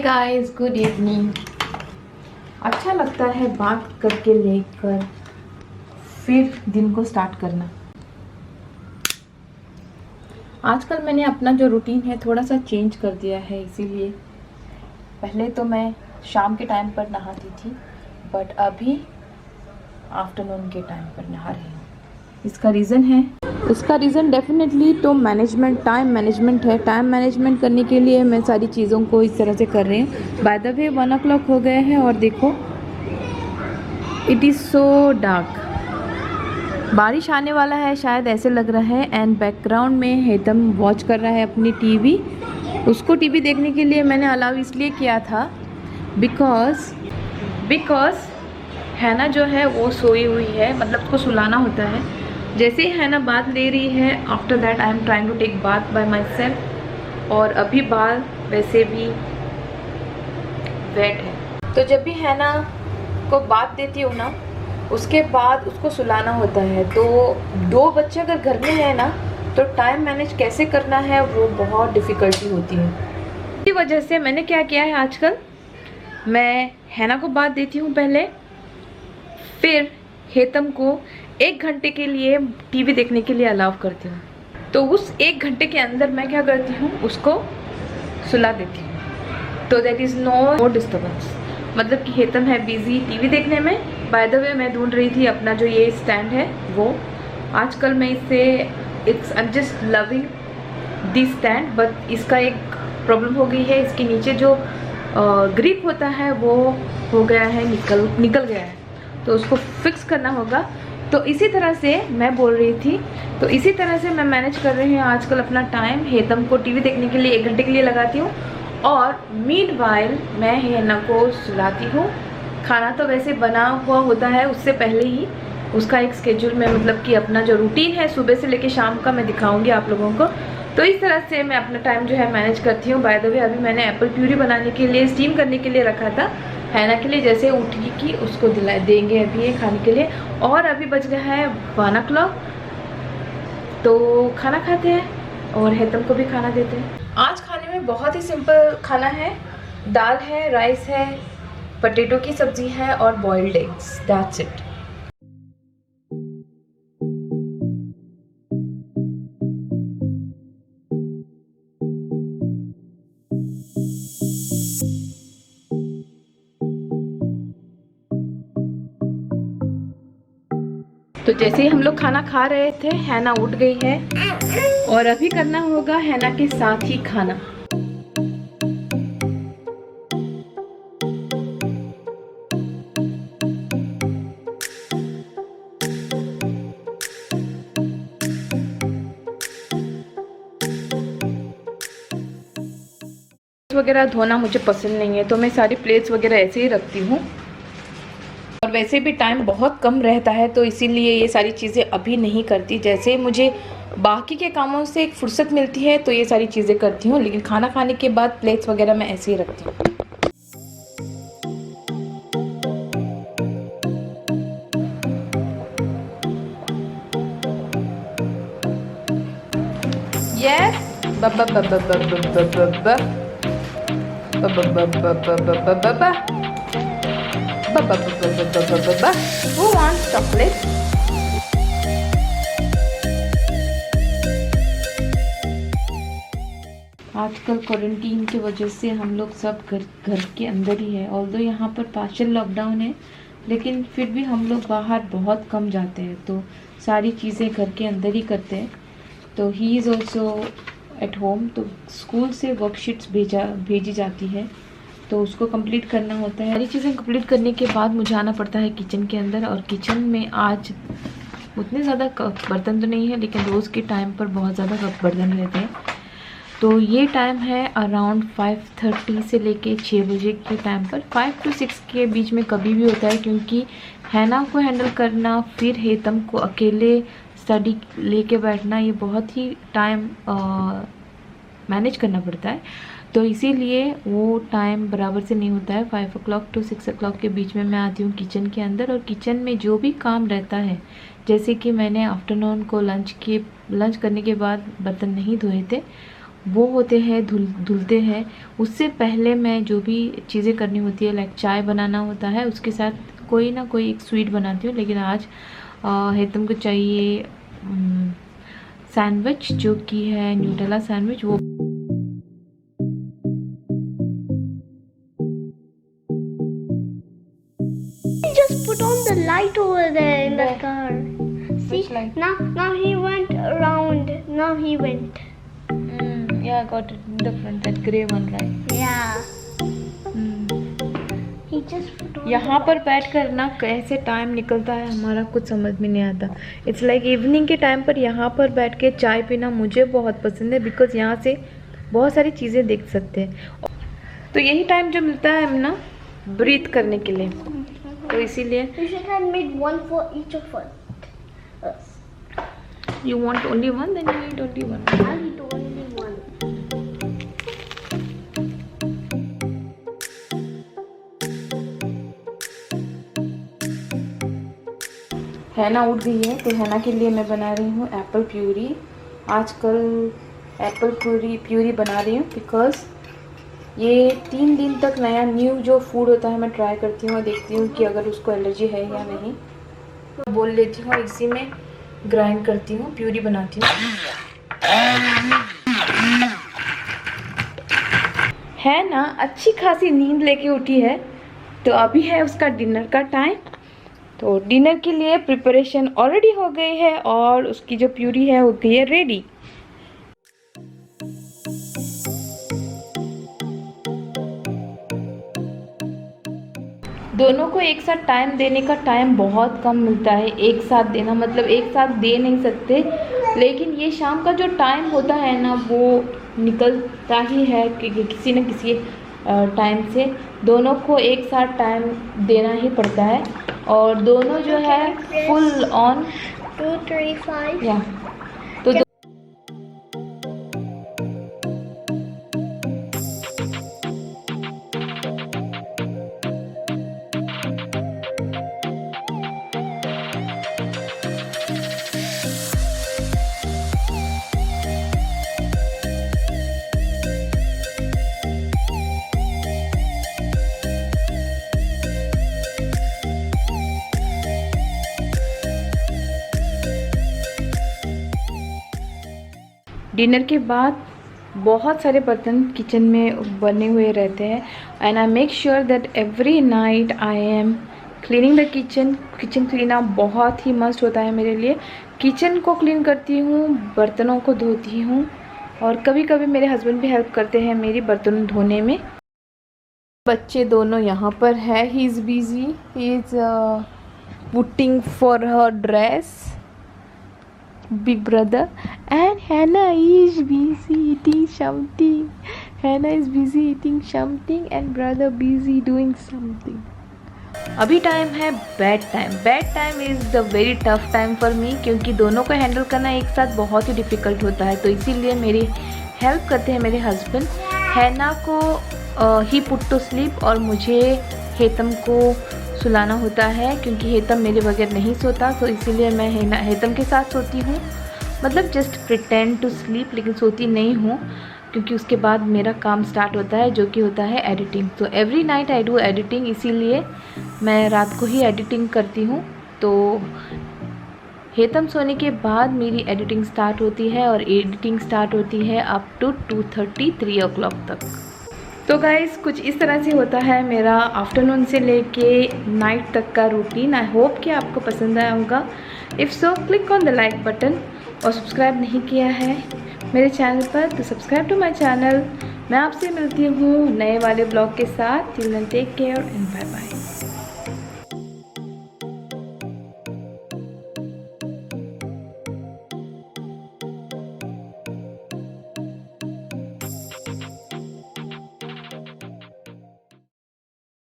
Guys, good evening. अच्छा लगता है बात करके लेकर फिर दिन को स्टार्ट करना। आजकल मैंने अपना जो रूटीन है थोड़ा सा चेंज कर दिया है, इसीलिए पहले तो मैं शाम के टाइम पर नहाती थी, बट अभी आफ्टरनून के टाइम पर नहा रही हूँ। इसका रीज़न डेफिनेटली तो टाइम मैनेजमेंट है। टाइम मैनेजमेंट करने के लिए मैं सारी चीज़ों को इस तरह से कर रही हूँ। बाय द वे 1 o'clock हो गए हैं और देखो इट इज़ सो डार्क। बारिश आने वाला है शायद, ऐसे लग रहा है। एंड बैकग्राउंड में हेतम वॉच कर रहा है अपनी टीवी। उसको टीवी देखने के लिए मैंने अलाउ इसलिए किया था बिकॉज हैना जो है वो सोई हुई है, मतलब उसको सुलाना होता है। जैसे ही हैना बात ले रही है, after that I am trying to take bath by myself. और अभी बाल वैसे भी वेट है, तो जब भी हैना को बात देती हूँ ना, उसके बाद उसको सुलाना होता है। तो 2 बच्चे अगर घर में है ना, तो टाइम मैनेज कैसे करना है वो बहुत डिफ़िकल्टी होती है। इसी वजह से मैंने क्या किया है, आजकल मैं हैना को बात देती हूँ पहले, फिर हेतम को 1 घंटे के लिए टीवी देखने के लिए अलाउ करती हूँ। तो उस 1 घंटे के अंदर मैं क्या करती हूँ, उसको सुला देती हूँ। तो दैट इज़ नो डिस्टर्बेंस। मतलब कि हेतम है बिजी टीवी देखने में। बाय द वे मैं ढूंढ रही थी अपना जो ये स्टैंड है वो। आजकल मैं इससे I am just loving this stand, but इसका एक प्रॉब्लम हो गई है। इसके नीचे जो ग्रिप होता है वो हो गया है, निकल गया है, तो उसको फिक्स करना होगा। तो इसी तरह से मैं बोल रही थी, तो इसी तरह से मैं मैनेज कर रही हूँ आजकल अपना टाइम। हेतम को टीवी देखने के लिए 1 घंटे के लिए लगाती हूँ और मीनवाइल मैं हैना को सुलाती हूँ। खाना तो वैसे बना हुआ होता है उससे पहले ही। उसका एक स्केड्यूल में, मतलब कि अपना जो रूटीन है सुबह से लेके शाम का, मैं दिखाऊंगी आप लोगों को। तो इस तरह से मैं अपना टाइम जो है मैनेज करती हूँ। बाय द वे अभी मैंने एप्पल प्यूरी बनाने के लिए, स्टीम करने के लिए रखा था हैना के लिए। जैसे उठी कि उसको देंगे अभी ये खाने के लिए। और अभी बज गया है 1 o'clock, तो खाना खाते हैं और हेतम को भी खाना देते हैं। आज खाने में बहुत ही सिंपल खाना है। दाल है, राइस है, पोटैटो की सब्जी है और बॉइल्ड एग्स, दैट्स इट। तो जैसे ही हम लोग खाना खा रहे थे, हैना उठ गई है और अभी करना होगा हैना के साथ ही खाना। वगैरह धोना मुझे पसंद नहीं है, तो मैं सारी प्लेट्स वगैरह ऐसे ही रखती हूँ। और वैसे भी टाइम बहुत कम रहता है, तो इसीलिए ये सारी चीज़ें अभी नहीं करती। जैसे मुझे बाकी के कामों से एक फुर्सत मिलती है तो ये सारी चीज़ें करती हूँ, लेकिन खाना खाने के बाद प्लेट्स वगैरह मैं ऐसे ही रखती हूँ। Yes, Who wants chocolate? आजकल क्वारंटीन की वजह से हम लोग सब घर के अंदर ही है। ऑल्दो यहाँ पर पार्शियल लॉकडाउन है, लेकिन फिर भी हम लोग बाहर बहुत कम जाते हैं, तो सारी चीज़ें घर के अंदर ही करते हैं। तो he is also at home. तो स्कूल से वर्कशीट्स भेजी जाती है, तो उसको कंप्लीट करना होता है। सारी चीज़ें कंप्लीट करने के बाद मुझे आना पड़ता है किचन के अंदर। और किचन में आज उतने ज़्यादा बर्तन तो नहीं है, लेकिन रोज़ के टाइम पर बहुत ज़्यादा बर्तन रहते हैं। तो ये टाइम है अराउंड 5:30 से लेके 6 बजे के टाइम पर। 5 to 6 के बीच में कभी भी होता है, क्योंकि हैना को हैंडल करना, फिर हेतम को अकेले स्टडी लेके बैठना, ये बहुत ही टाइम मैनेज करना पड़ता है। तो इसीलिए वो टाइम बराबर से नहीं होता है। 5 o'clock to 6 o'clock के बीच में मैं आती हूँ किचन के अंदर। और किचन में जो भी काम रहता है, जैसे कि मैंने आफ्टरनून को लंच करने के बाद बर्तन नहीं धोए थे, वो होते हैं धुलते हैं, उससे पहले मैं जो भी चीज़ें करनी होती है, लाइक चाय बनाना होता है, उसके साथ कोई ना कोई एक स्वीट बनाती हूँ। लेकिन आज हेतम को चाहिए सैंडविच, जो कि है न्यूटेला सैंडविच। वो just put on the light over there in the car. See, Which light? now he went around. Now he went. Yeah, I got it in the front, that grey one, right? Yeah. He just put on. यहाँ पर बैठ कर ना कैसे time निकलता है हमारा कुछ समझ में नहीं आता। इट्स लाइक इवनिंग के टाइम पर यहाँ पर बैठ के चाय पीना मुझे बहुत पसंद है, बिकॉज यहाँ से बहुत सारी चीज़ें देख सकते हैं। तो यही टाइम जो मिलता है हम ना ब्रीथ करने के लिए, तो इसीलिए। You should have made one for each of us. You want only one, then you eat only one. I'll eat only one. हैना उठ गई है, तो हैना के लिए मैं बना रही हूँ एप्पल प्यूरी। आजकल एप्पल प्यूरी बना रही हूँ बिकॉज़ ये 3 दिन तक नया न्यू जो फूड होता है मैं ट्राई करती हूँ और देखती हूँ कि अगर उसको एलर्जी है या नहीं। तो बोल लेती हूँ, इसी में ग्राइंड करती हूँ, प्यूरी बनाती हूँ। है ना अच्छी खासी नींद लेके उठी है, तो अभी है उसका डिनर का टाइम। तो डिनर के लिए प्रिपरेशन ऑलरेडी हो गई है और उसकी जो प्यूरी है हो गई है रेडी। दोनों को एक साथ टाइम देने का टाइम बहुत कम मिलता है। एक साथ देना मतलब एक साथ दे नहीं सकते, लेकिन ये शाम का जो टाइम होता है ना वो निकलता ही है कि किसी न किसी टाइम से दोनों को एक साथ टाइम देना ही पड़ता है। और दोनों जो है फुल ऑन 2:35. या तो डिनर के बाद बहुत सारे बर्तन किचन में बने हुए रहते हैं, and I make sure that every night I am cleaning the kitchen. Kitchen clean up बहुत ही मस्त होता है मेरे लिए। किचन को क्लीन करती हूँ, बर्तनों को धोती हूँ, और कभी कभी मेरे हस्बैंड भी हेल्प करते हैं मेरी बर्तन धोने में। बच्चे दोनों यहाँ पर है, he is busy, he is putting for her dress, big brother, and Hannah is busy eating something. Hannah is busy eating something and brother busy doing something. अभी टाइम है bed time. Bed time is the very tough time for me, क्योंकि दोनों को handle करना एक साथ बहुत ही difficult होता है। तो इसीलिए मेरी हेल्प करते हैं मेरे हस्बैंड। हैना को ही पुट टू स्लीप और मुझे हेतम को सुलाना होता है, क्योंकि हेतम मेरे बगैर नहीं सोता। तो इसीलिए मैं हेतम के साथ सोती हूँ, मतलब जस्ट प्रिटेंड टू स्लीप, लेकिन सोती नहीं हूँ, क्योंकि उसके बाद मेरा काम स्टार्ट होता है जो कि होता है एडिटिंग। तो every night I do editing, इसीलिए मैं रात को ही एडिटिंग करती हूँ। तो हेतम सोने के बाद मेरी एडिटिंग स्टार्ट होती है, और एडिटिंग स्टार्ट होती है अप टू 2:30 3 o'clock तक। तो गाइज़ कुछ इस तरह से होता है मेरा आफ्टरनून से लेके नाइट तक का रूटीन। आई होप कि आपको पसंद आया होगा। If so click on the like button, और सब्सक्राइब नहीं किया है मेरे चैनल पर तो सब्सक्राइब टू माय चैनल। मैं आपसे मिलती हूँ नए वाले ब्लॉग के साथ। Till then take care and bye bye.